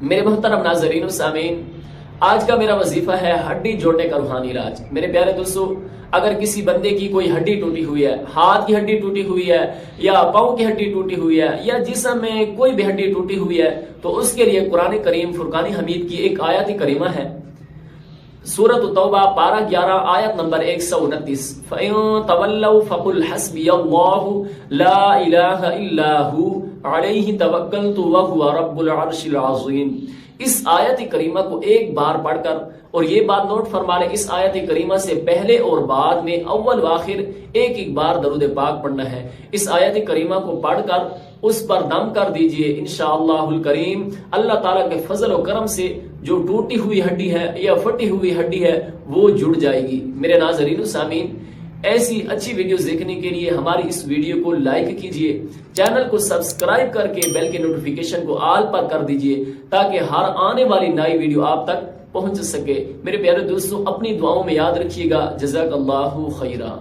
میرے محترم ناظرین و سامعین، آج کا میرا وظیفہ ہے ہڈی جوڑنے کا روحانی علاج۔ میرے پیارے دوستو، اگر کسی بندے کی کوئی ہڈی ٹوٹی ہوئی ہے، ہاتھ کی ہڈی ٹوٹی ہوئی ہے یا پاؤں کی ہڈی ٹوٹی ہوئی ہے یا جسم میں کوئی بھی ہڈی ٹوٹی ہوئی ہے، تو اس کے لیے قرآن کریم فرقان حمید کی ایک آیت کریمہ ہے، سورۃ التوبہ پارہ 11 آیت نمبر 129۔ فَإِن تَوَلَّوْا فَقُلْ حَسْبِيَ اللَّهُ لَا إِلَٰهَ إِلَّا هُوَ عَلَيْهِ تَوَكَّلْتُ وَهُوَ رَبُّ الْعَرْشِ الْعَظِيمِ۔ اس آیت کریمہ کو ایک بار پڑھ کر، اور یہ بات نوٹ فرما لیں، اس آیت کریمہ سے پہلے اور بعد میں اول و آخر ایک بار درود پاک پڑھنا ہے۔ اس آیت کریمہ کو پڑھ کر اس پر دم کر دیجئے، انشاءاللہ الکریم اللہ تعالیٰ کے فضل و کرم سے جو ٹوٹی ہوئی ہڈی ہے یا پھٹی ہوئی ہڈی ہے وہ جڑ جائے گی۔ میرے ناظرین و سامعین، ایسی اچھی ویڈیوز دیکھنے کے لیے ہماری اس ویڈیو کو لائک کیجئے، چینل کو سبسکرائب کر کے بیل کے نوٹیفیکیشن کو آل پر کر دیجئے تاکہ ہر آنے والی نئی ویڈیو آپ تک پہنچ سکے۔ میرے پیارے دوستو، اپنی دعاؤں میں یاد رکھیے گا۔ جزاک اللہ خیرہ۔